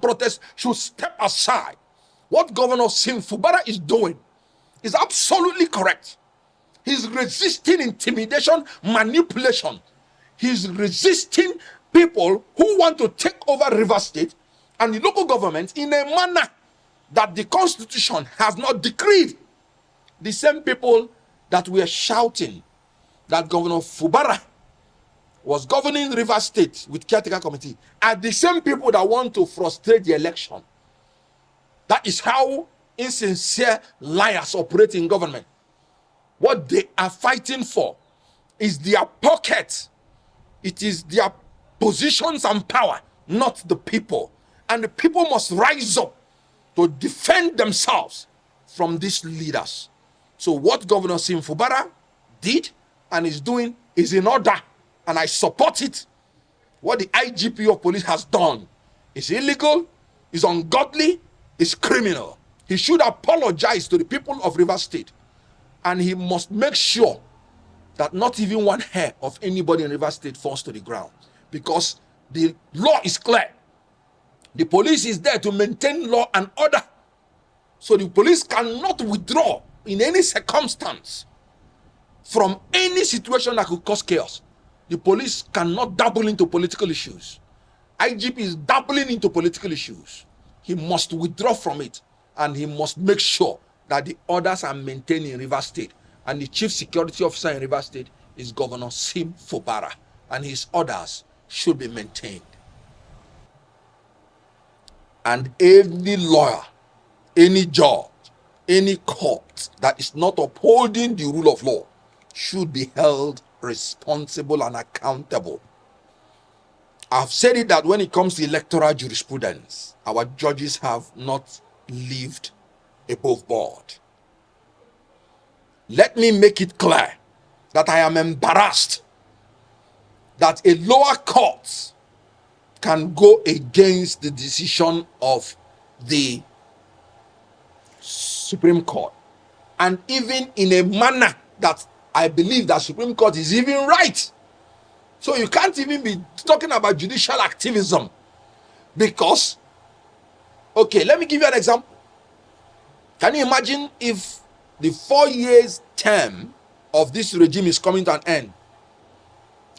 protest should step aside. What Governor Fubara is doing is absolutely correct. He's resisting intimidation, manipulation. He's resisting people who want to take over River State and the local government in a manner that the Constitution has not decreed. The same people that were shouting that Governor Fubara was governing River State with caretaker committee are the same people that want to frustrate the election. That is how insincere liars operate in government. What they are fighting for is their pocket. It is their positions and power, not the people. And the people must rise up to defend themselves from these leaders. So what Governor Fubara did and is doing is in order, and I support it. What the IGP of police has done is illegal, is ungodly, is criminal. He should apologize to the people of River State, and he must make sure that not even one hair of anybody in River State falls to the ground, because the law is clear. The police is there to maintain law and order. So the police cannot withdraw in any circumstance from any situation that could cause chaos. The police cannot dabble into political issues. IGP is dabbling into political issues. He must withdraw from it, and he must make sure that the orders are maintained in River State. And the chief security officer in River State is Governor Fubara, and his orders should be maintained. And any lawyer, any judge, any court that is not upholding the rule of law should be held responsible and accountable. I've said it that when it comes to electoral jurisprudence, our judges have not lived above board. Let me make it clear that I am embarrassed that a lower court can go against the decision of the Supreme Court, and even in a manner that I believe that Supreme Court is even right. So you can't even be talking about judicial activism, because, okay, let me give you an example. Can you imagine if the 4 years term of this regime is coming to an end,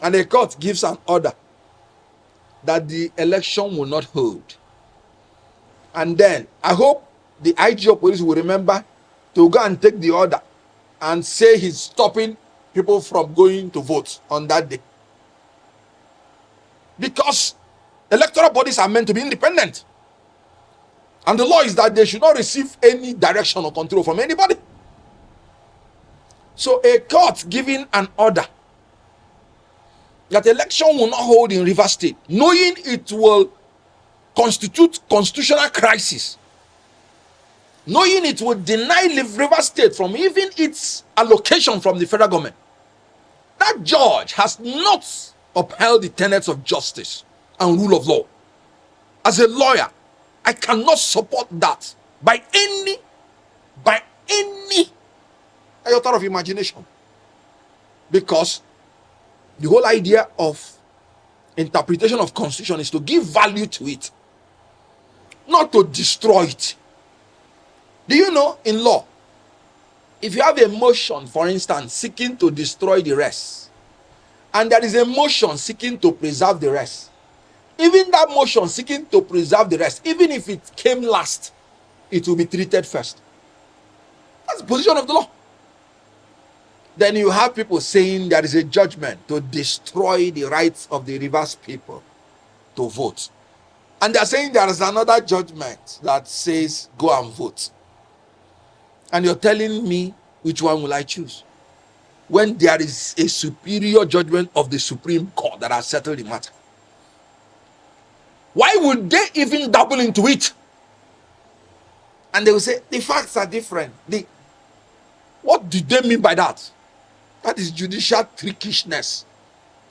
and the court gives an order that the election will not hold? And then I hope the IG of police will remember to go and take the order and say he's stopping people from going to vote on that day. Because electoral bodies are meant to be independent. And the law is that they should not receive any direction or control from anybody. So a court giving an order that election will not hold in River State, knowing it will constitute constitutional crisis, knowing it will deny River State from even its allocation from the federal government, that judge has not upheld the tenets of justice and rule of law. As a lawyer, I cannot support that by any iota of imagination, because the whole idea of interpretation of constitution is to give value to it, not to destroy it. Do you know, in law, if you have a motion, for instance, seeking to destroy the rest, and there is a motion seeking to preserve the rest, even that motion seeking to preserve the rest, even if it came last, it will be treated first. That's the position of the law. Then you have people saying there is a judgment to destroy the rights of the Rivers people to vote. And they are saying there is another judgment that says go and vote. And you're telling me which one will I choose, when there is a superior judgment of the Supreme Court that has settled the matter? Why would they even dabble into it? And they will say the facts are different. What do they mean by that? That is judicial trickishness.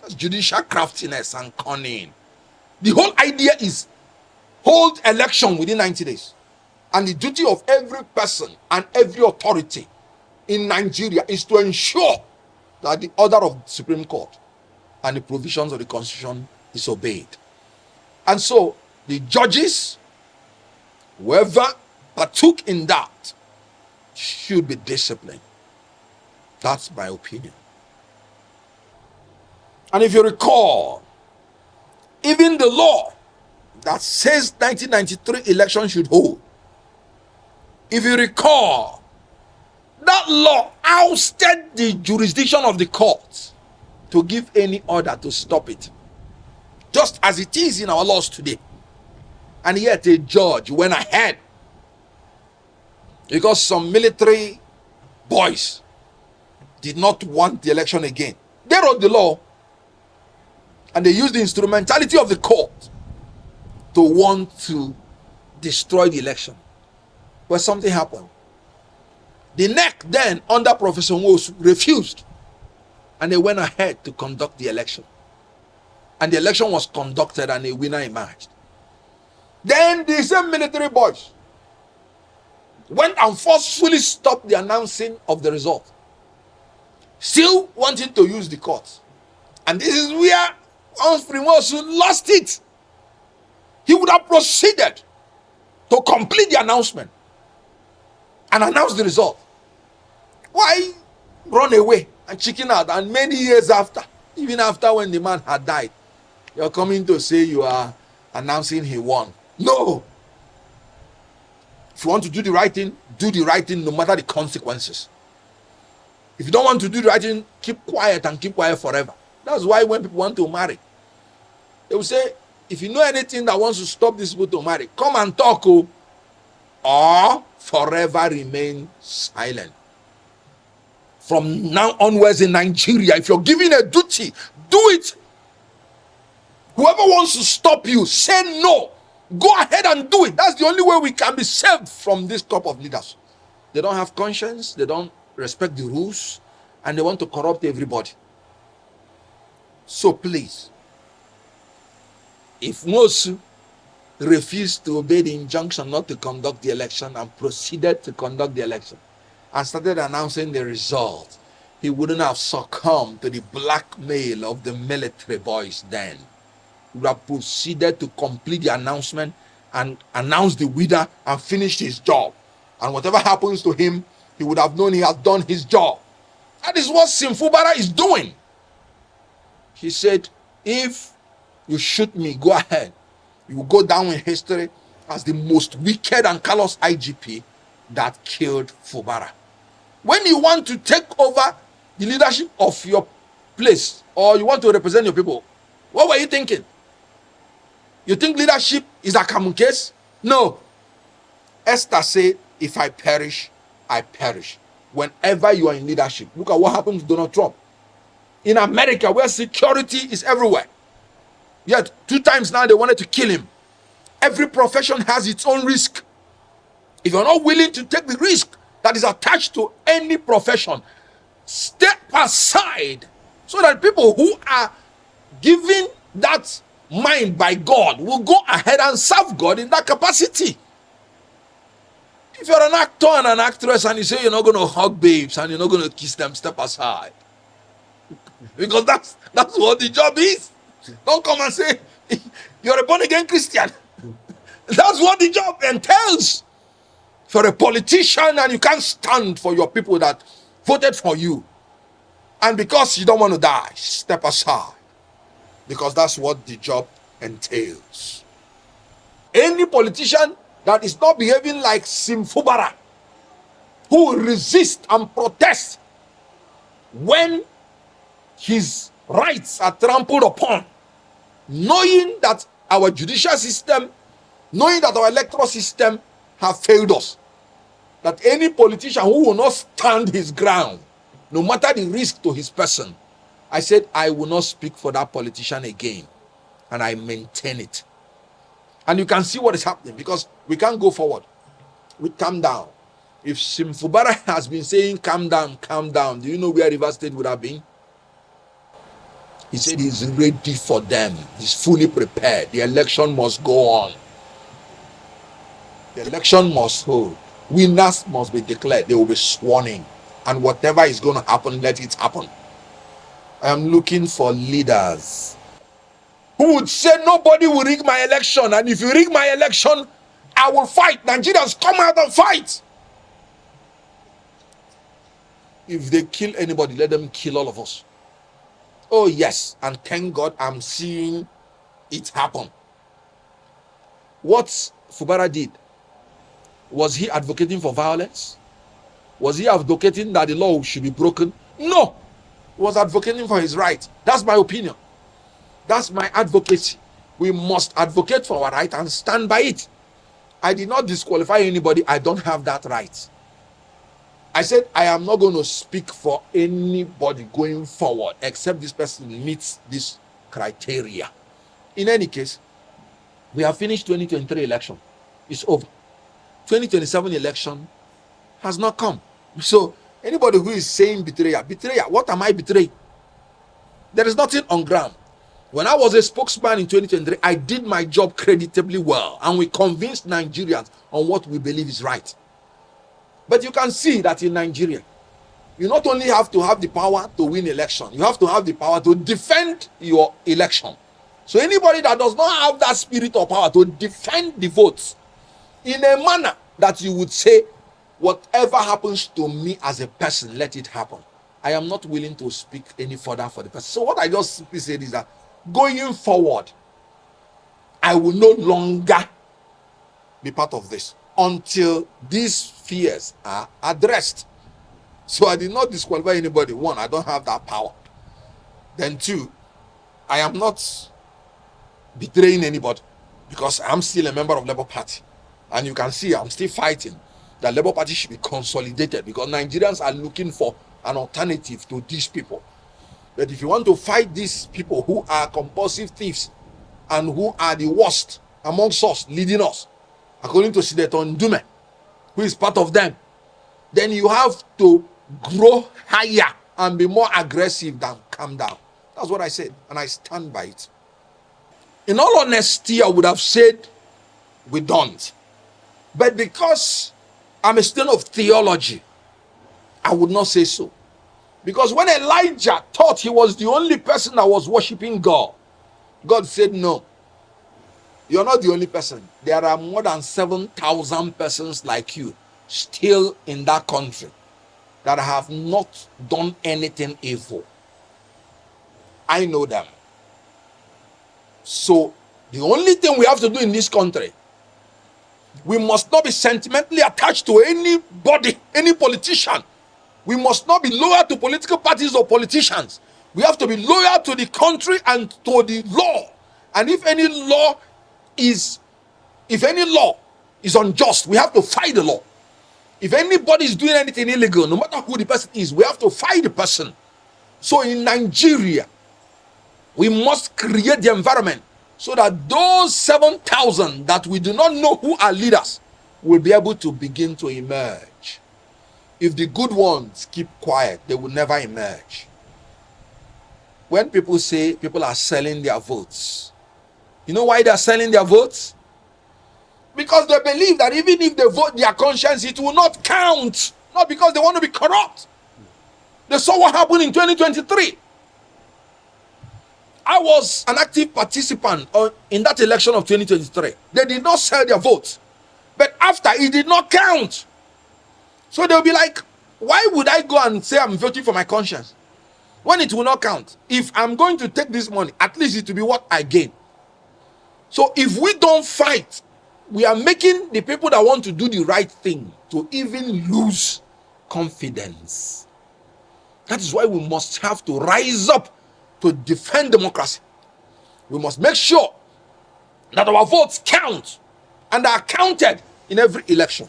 That's judicial craftiness and cunning. The whole idea is hold election within 90 days. And the duty of every person and every authority in Nigeria is to ensure that the order of the Supreme Court and the provisions of the Constitution is obeyed. And so the judges Whoever partook in that should be disciplined. That's my opinion. And if you recall, even the law that says 1993 election should hold, if you recall, that law ousted the jurisdiction of the court to give any order to stop it, just as it is in our laws today. And yet a judge went ahead because some military boys did not want the election again. They wrote the law and they used the instrumentality of the court to want to destroy the election. But something happened. The NEC then, under Professor Nwosu, refused, and they went ahead to conduct the election. And the election was conducted and a winner emerged. Then the same military boys went and forcefully stopped the announcing of the result, still wanting to use the courts. And this is where Nwosu lost it. He would have proceeded to complete the announcement and announce the result. Why run away and chicken out? And many years after, even after when the man had died, you're coming to say you are announcing he won. No. If you want to do the right thing no matter the consequences. If you don't want to do the right thing, keep quiet and keep quiet forever. That's why when people want to marry, they will say, if you know anything that wants to stop these people to marry, come and talk, or forever remain silent. From now onwards in Nigeria, if you're given a duty, do it. Whoever wants to stop you, say no. Go ahead and do it. That's the only way we can be saved from this crop of leaders. They don't have conscience, they don't respect the rules, and they want to corrupt everybody. So please, if Nwosu refused to obey the injunction not to conduct the election and proceeded to conduct the election and started announcing the result, he wouldn't have succumbed to the blackmail of the military boys then. He would have proceeded to complete the announcement and announce the winner and finish his job. And whatever happens to him, he would have known he has done his job. That is what Fubara is doing. He said, if you shoot me, go ahead. You will go down in history as the most wicked and callous IGP that killed Fubara. When you want to take over the leadership of your place, or you want to represent your people, what were you thinking? You think leadership is a common case? No. Esther said, if I perish, I perish. Whenever you are in leadership, look at what happened to Donald Trump. In America, where security is everywhere, yet 2 times now they wanted to kill him. Every profession has its own risk. If you're not willing to take the risk that is attached to any profession, step aside so that people who are given that mind by God will go ahead and serve God in that capacity. If you're an actor and an actress and you say you're not going to hug babes and you're not going to kiss them, step aside. Because that's what the job is. Don't come and say you're a born-again Christian. That's what the job entails. If you're a politician and you can't stand for your people that voted for you, and because you don't want to die, step aside. Because that's what the job entails. Any politician that is not behaving like Fubara, who will resist and protest when his rights are trampled upon, knowing that our judicial system, knowing that our electoral system have failed us, that any politician who will not stand his ground, no matter the risk to his person, I said I will not speak for that politician again, and I maintain it. And you can see what is happening, because we can't go forward. We calm down. If Fubara has been saying calm down, do you know where Rivers State would have been? He said he's ready for them. He's fully prepared. The election must go on. The election must hold. Winners must be declared. They will be sworn in. And whatever is going to happen, let it happen. I am looking for leaders who would say nobody will rig my election. And if you rig my election, I will fight. Nigerians, come out and fight. If they kill anybody, let them kill all of us. Oh yes, and thank God I'm seeing it happen. What Fubara did, was he advocating for violence? Was he advocating that the law should be broken? No. He was advocating for his right. That's my opinion. That's my advocacy. We must advocate for our right and stand by it. I did not disqualify anybody. I don't have that right. I said I am not going to speak for anybody going forward except this person meets this criteria. In any case, we have finished 2023 election. It's over. 2027 election has not come. So anybody who is saying betrayal, what am I betraying? There is nothing on ground. When I was a spokesman in 2023, I did my job creditably well, and we convinced Nigerians on what we believe is right. But you can see that in Nigeria, you not only have to have the power to win election, you have to have the power to defend your election. So anybody that does not have that spirit or power to defend the votes in a manner that you would say, whatever happens to me as a person, let it happen. I am not willing to speak any further for the person. So what I just simply said is that going forward, I will no longer be part of this until these fears are addressed. So I did not disqualify anybody. One, I don't have that power. Then two, I am not betraying anybody because I'm still a member of Labour Party. And you can see I'm still fighting that Labour Party should be consolidated because Nigerians are looking for an alternative to these people. But if you want to fight these people who are compulsive thieves and who are the worst amongst us, leading us, according to Senator Ndume, who is part of them, then you have to grow higher and be more aggressive than calm down. That's what I said, and I stand by it. In all honesty, I would have said we don't. But because I'm a student of theology, I would not say so. Because when Elijah thought he was the only person that was worshiping God, God said, no, you're not the only person. There are more than 7,000 persons like you still in that country that have not done anything evil. I know them. So the only thing we have to do in this country, we must not be sentimentally attached to anybody, any politician. We must not be loyal to political parties or politicians. We have to be loyal to the country and to the law. And if any law is unjust, we have to fight the law. If anybody is doing anything illegal, no matter who the person is, we have to fight the person. So in Nigeria, we must create the environment so that those 7,000 that we do not know who are leaders will be able to begin to emerge. If the good ones keep quiet, they will never emerge. When people say people are selling their votes, you know why they are selling their votes? Because they believe that even if they vote their conscience, it will not count. Not because they want to be corrupt. They saw what happened in 2023. I was an active participant in that election of 2023. They did not sell their votes. But after, it did not count. So they'll be like, why would I go and say I'm voting for my conscience when it will not count? If I'm going to take this money, at least it will be what I gain. So if we don't fight, we are making the people that want to do the right thing to even lose confidence. That is why we must have to rise up to defend democracy. We must make sure that our votes count and are counted in every election.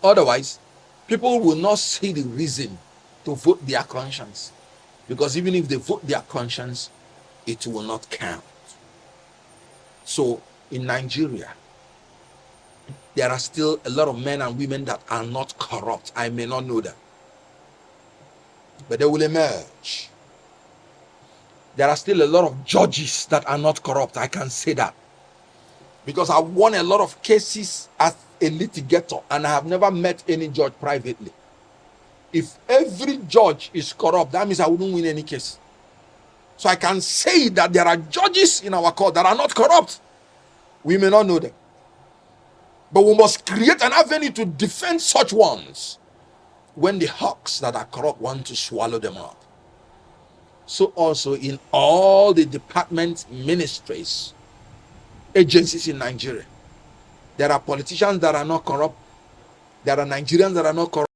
Otherwise, people will not see the reason to vote their conscience. Because even if they vote their conscience, it will not count. So in Nigeria, there are still a lot of men and women that are not corrupt. I may not know them, but they will emerge. There are still a lot of judges that are not corrupt. I can say that. Because I won a lot of cases as a litigator and I have never met any judge privately. If every judge is corrupt, that means I wouldn't win any case. So I can say that there are judges in our court that are not corrupt. We may not know them. But we must create an avenue to defend such ones when the hawks that are corrupt want to swallow them up. So also in all the departments, ministries, agencies in Nigeria, there are politicians that are not corrupt. There are Nigerians that are not corrupt.